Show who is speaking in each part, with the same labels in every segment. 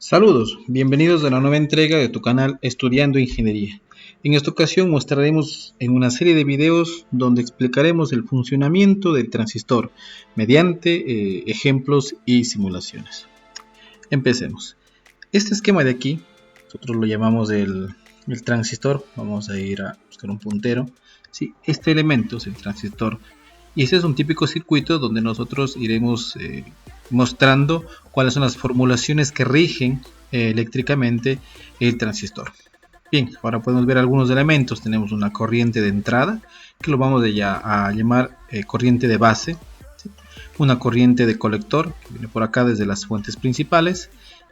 Speaker 1: Saludos, bienvenidos a la nueva entrega de tu canal Estudiando Ingeniería. En esta ocasión mostraremos en una serie de videos donde explicaremos el funcionamiento del transistor mediante ejemplos y simulaciones. Empecemos. Este esquema de aquí, nosotros lo llamamos el transistor. Vamos a ir a buscar un puntero. Sí, este elemento es el transistor. Y este es un típico circuito donde nosotros iremos mostrando cuáles son las formulaciones que rigen eléctricamente el transistor. Bien, ahora podemos ver algunos elementos. Tenemos una corriente de entrada, que lo vamos a llamar corriente de base. ¿Sí? Una corriente de colector, que viene por acá desde las fuentes principales.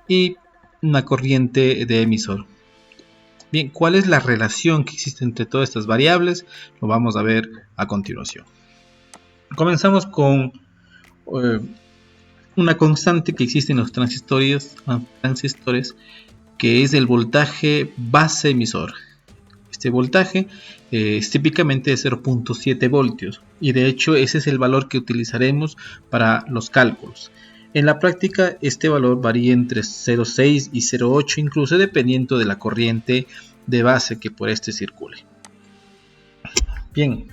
Speaker 1: Y una corriente de emisor. Bien, ¿cuál es la relación que existe entre todas estas variables? Lo vamos a ver a continuación. Comenzamos con una constante que existe en los transistores, que es el voltaje base emisor. Este voltaje es típicamente de 0.7 voltios y de hecho ese es el valor que utilizaremos para los cálculos. En la práctica este valor varía entre 0.6 y 0.8 incluso dependiendo de la corriente de base que por este circule. Bien,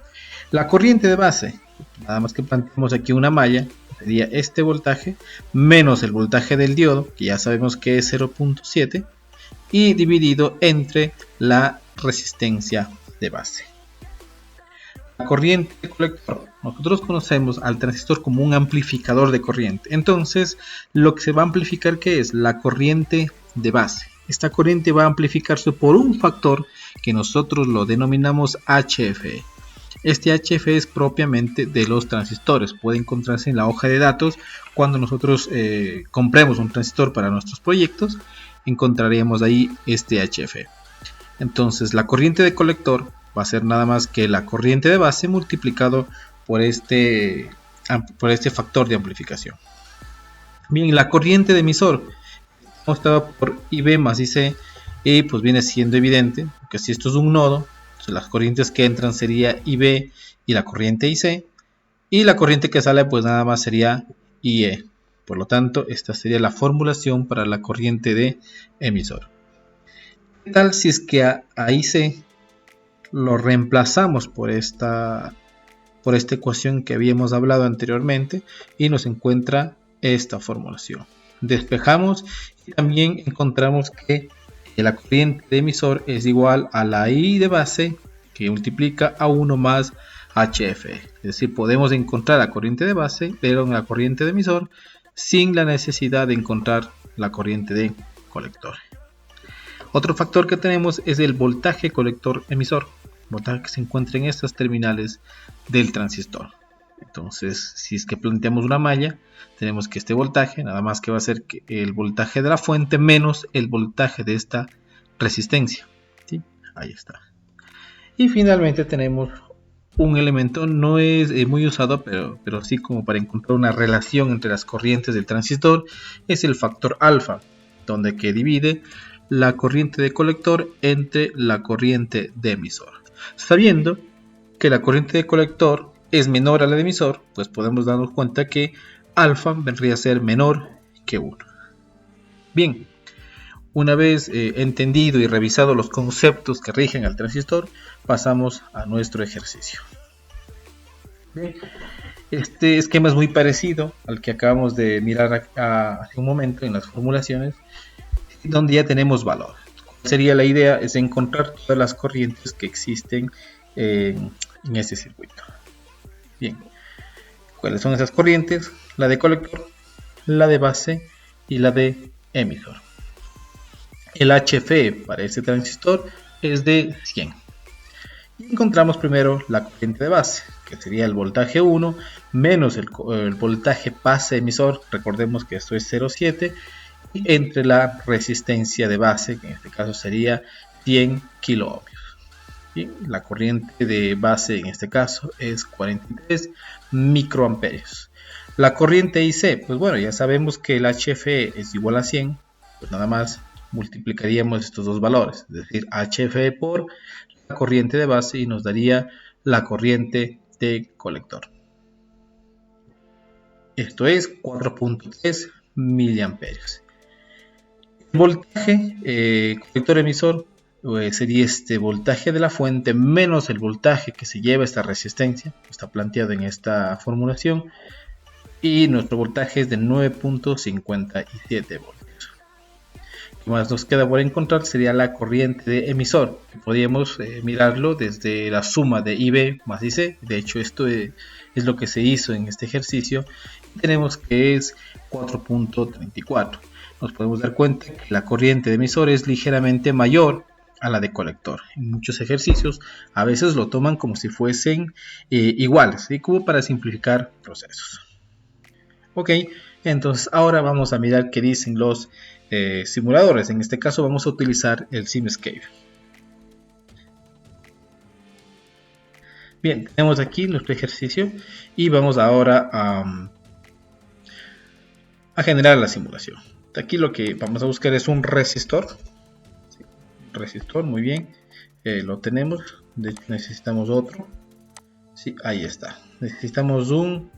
Speaker 1: la corriente de base, nada más que planteamos aquí una malla, sería este voltaje menos el voltaje del diodo, que ya sabemos que es 0.7, y dividido entre la resistencia de base. La corriente de colector, nosotros conocemos al transistor como un amplificador de corriente. Entonces, lo que se va a amplificar, ¿qué es? La corriente de base. Esta corriente va a amplificarse por un factor que nosotros lo denominamos HFE. Este HFE es propiamente de los transistores. Puede encontrarse en la hoja de datos. Cuando nosotros compremos un transistor para nuestros proyectos, encontraríamos ahí este HFE. Entonces, la corriente de colector va a ser nada más que la corriente de base multiplicado por este factor de amplificación. Bien, la corriente de emisor estaba por IB más IC, y pues viene siendo evidente que si esto es un nodo, las corrientes que entran sería IB y la corriente IC, y la corriente que sale pues nada más sería IE. Por lo tanto, esta sería la formulación para la corriente de emisor. ¿Qué tal si es que a IC lo reemplazamos por esta ecuación que habíamos hablado anteriormente y nos encuentra esta formulación? Despejamos y también encontramos que la corriente de emisor es igual a la I de base que multiplica a 1 más HF. Es decir, podemos encontrar la corriente de base, pero en la corriente de emisor, sin la necesidad de encontrar la corriente de colector. Otro factor que tenemos es el voltaje colector emisor, voltaje que se encuentra en estas terminales del transistor. Entonces, si es que planteamos una malla, tenemos que este voltaje, nada más que va a ser el voltaje de la fuente menos el voltaje de esta resistencia. ¿Sí? Ahí está. Y finalmente tenemos un elemento, no es muy usado, pero sí como para encontrar una relación entre las corrientes del transistor, es el factor alfa, donde que divide la corriente de colector entre la corriente de emisor. Sabiendo que la corriente de colector es menor a la de emisor, pues podemos darnos cuenta que alfa vendría a ser menor que 1. Bien, una vez entendido y revisado los conceptos que rigen al transistor, pasamos a nuestro ejercicio. Bien, este esquema es muy parecido al que acabamos de mirar hace un momento en las formulaciones, donde ya tenemos valor. Sería la idea es encontrar todas las corrientes que existen en este circuito. Bien, ¿cuáles son esas corrientes? La de colector, la de base y la de emisor. El HFE para este transistor es de 100. Y encontramos primero la corriente de base, que sería el voltaje 1 menos el voltaje base emisor, recordemos que esto es 0,7, y entre la resistencia de base, que en este caso sería 100 kiloohmios. Bien, la corriente de base en este caso es 43 microamperios. La corriente IC, pues bueno, ya sabemos que el HFE es igual a 100, pues nada más multiplicaríamos estos dos valores, es decir, HFE por la corriente de base y nos daría la corriente de colector. Esto es 4.3 miliamperios. Voltaje colector emisor sería este voltaje de la fuente menos el voltaje que se lleva esta resistencia, está planteado en esta formulación, y nuestro voltaje es de 9.57 voltios. Lo que más nos queda por encontrar sería la corriente de emisor, que podríamos mirarlo desde la suma de IB más IC. De hecho, esto es lo que se hizo en este ejercicio. Tenemos que es 4.34. Nos podemos dar cuenta que la corriente de emisor es ligeramente mayor a la de colector. En muchos ejercicios a veces lo toman como si fuesen iguales, ¿sí? Como para simplificar procesos. Ok, entonces ahora vamos a mirar qué dicen los simuladores. En este caso vamos a utilizar el Simscape. Bien, tenemos aquí nuestro ejercicio y vamos ahora a generar la simulación. Aquí lo que vamos a buscar es un resistor. Resistor, muy bien, lo tenemos. De hecho necesitamos otro. Sí, ahí está. Necesitamos un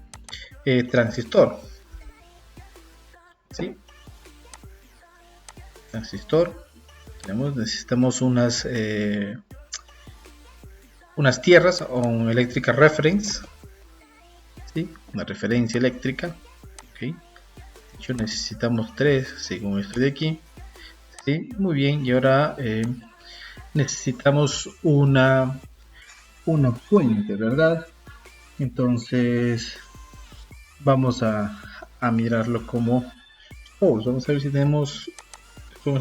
Speaker 1: transistor. ¿Sí? Transistor. Necesitamos unas tierras o un electrical reference. ¿Sí? Una referencia eléctrica. ¿Okay? De hecho necesitamos 3 según esto de aquí. ¿Sí? Muy bien, y ahora necesitamos una fuente, ¿verdad? Entonces vamos a mirarlo como vamos a ver si podemos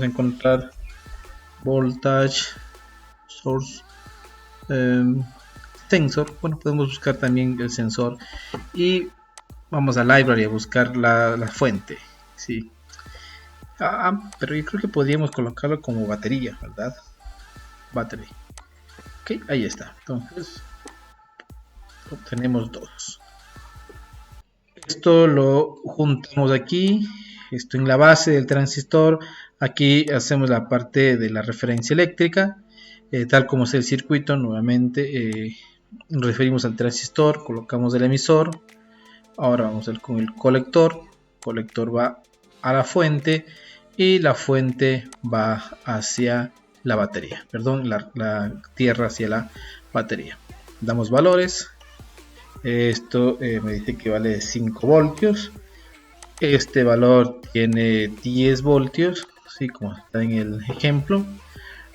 Speaker 1: encontrar voltage source sensor. Bueno, podemos buscar también el sensor y vamos a library a buscar la fuente. Sí. Pero yo creo que podríamos colocarlo como batería, ¿verdad? Battery. Ok, ahí está. Entonces obtenemos 2. Esto lo juntamos aquí. Esto en la base del transistor. Aquí hacemos la parte de la referencia eléctrica. Tal como es el circuito, nuevamente referimos al transistor, colocamos el emisor. Ahora vamos a ir con el colector. El colector va a la fuente y la fuente va hacia la batería, perdón, la tierra hacia la batería. Damos valores. Esto me dice que vale 5 voltios. Este valor tiene 10 voltios, así como está en el ejemplo.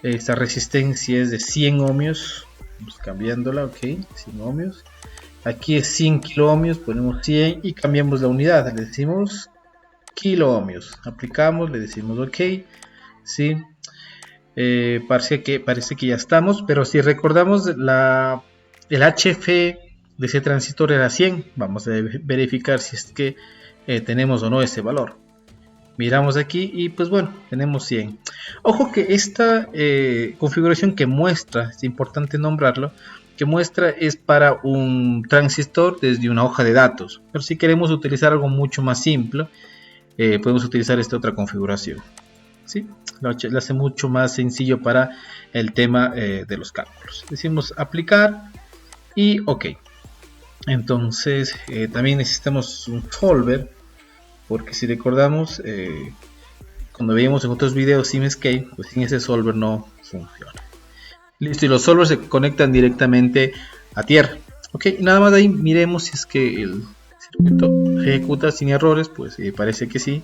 Speaker 1: Esta resistencia es de 100 ohmios. Vamos cambiándola, ok, 100 ohmios. Aquí es 100 kilo ohmios, ponemos 100 y cambiamos la unidad. Le decimos kilo ohmios. Aplicamos, le decimos ok. ¿Sí? Parece que ya estamos, pero si recordamos el HF de ese transistor era 100, vamos a verificar si es que tenemos o no ese valor. Miramos aquí y pues bueno, tenemos 100. Ojo que esta configuración que muestra, es importante nombrarlo, que muestra es para un transistor desde una hoja de datos. Pero si queremos utilizar algo mucho más simple, podemos utilizar esta otra configuración. ¿Sí? Lo hace mucho más sencillo para el tema de los cálculos. Decimos aplicar y ok. Entonces también necesitamos un solver, porque si recordamos cuando veíamos en otros videos Simscape, pues sin ese solver no funciona. Listo, y los solvers se conectan directamente a tierra. Ok, nada más de ahí miremos si es que el circuito ejecuta sin errores, pues parece que sí.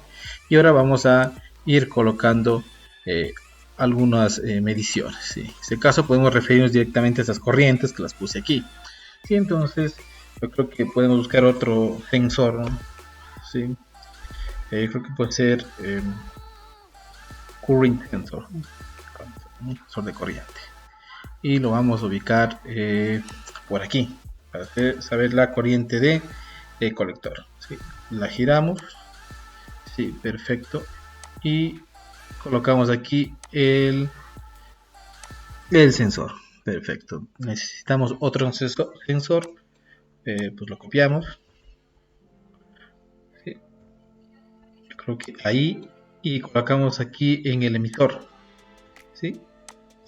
Speaker 1: Y ahora vamos a ir colocando algunas mediciones. ¿Sí? En este caso podemos referirnos directamente a estas corrientes que las puse aquí. ¿Sí? Entonces yo creo que podemos buscar otro sensor, ¿no? ¿Sí? Creo que puede ser current sensor, sensor de corriente, y lo vamos a ubicar por aquí para saber la corriente de colector. ¿Sí? La giramos, sí, perfecto, y colocamos aquí el sensor. Perfecto. Necesitamos otro sensor, pues lo copiamos. ¿Sí? Creo que ahí, y colocamos aquí en el emisor. ¿Sí?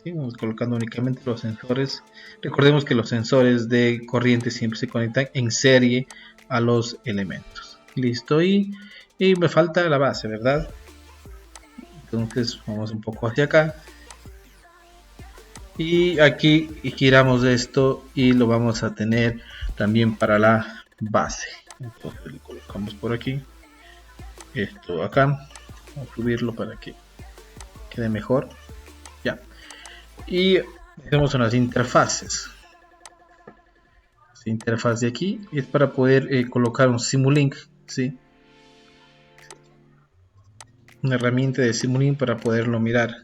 Speaker 1: ¿Sí? Vamos colocando únicamente los sensores. Recordemos que los sensores de corriente siempre se conectan en serie a los elementos. Listo, y me falta la base, ¿verdad? Entonces vamos un poco hacia acá y aquí giramos esto y lo vamos a tener también para la base. Entonces lo colocamos por aquí, esto acá, vamos a subirlo para que quede mejor, ya. Y hacemos unas interfaces. Esta interfaz de aquí es para poder colocar un Simulink, ¿sí? Una herramienta de Simulink para poderlo mirar.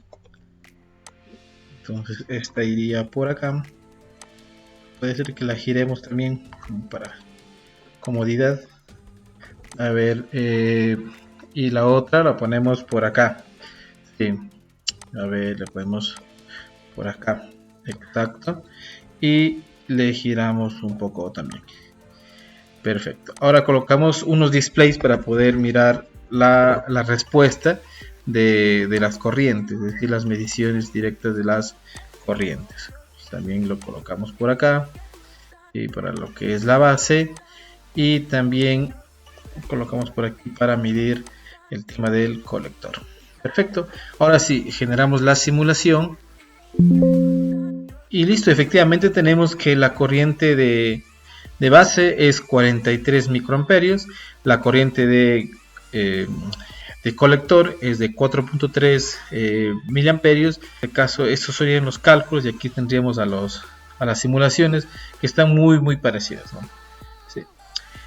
Speaker 1: Entonces esta iría por acá. Puede ser que la giremos también para comodidad. A ver, y la otra la ponemos por acá. Sí. A ver, le ponemos por acá. Exacto. Y le giramos un poco también. Perfecto. Ahora colocamos unos displays para poder mirar la respuesta de las corrientes, es decir, las mediciones directas de las corrientes. También lo colocamos por acá y para lo que es la base, y también colocamos por aquí para medir el tema del colector. Perfecto. Ahora sí, generamos la simulación y listo. Efectivamente tenemos que la corriente de base es 43 microamperios, la corriente de colector es de 4.3 miliamperios. En este caso, estos serían los cálculos y aquí tendríamos a las simulaciones que están muy parecidas, ¿no? Sí.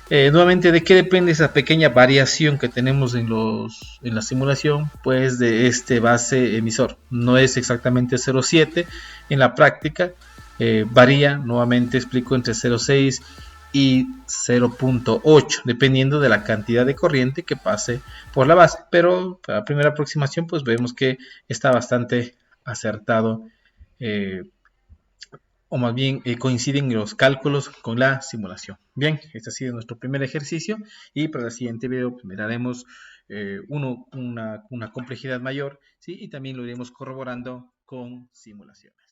Speaker 1: Nuevamente, ¿de qué depende esa pequeña variación que tenemos en la simulación? Pues de este base emisor. No es exactamente 0.7 en la práctica. Varía, nuevamente explico, entre 0.6 y 0.8, dependiendo de la cantidad de corriente que pase por la base. Pero para la primera aproximación, pues vemos que está bastante acertado, o más bien coinciden los cálculos con la simulación. Bien, este ha sido nuestro primer ejercicio y para el siguiente video pues, miraremos una complejidad mayor, ¿sí? Y también lo iremos corroborando con simulaciones.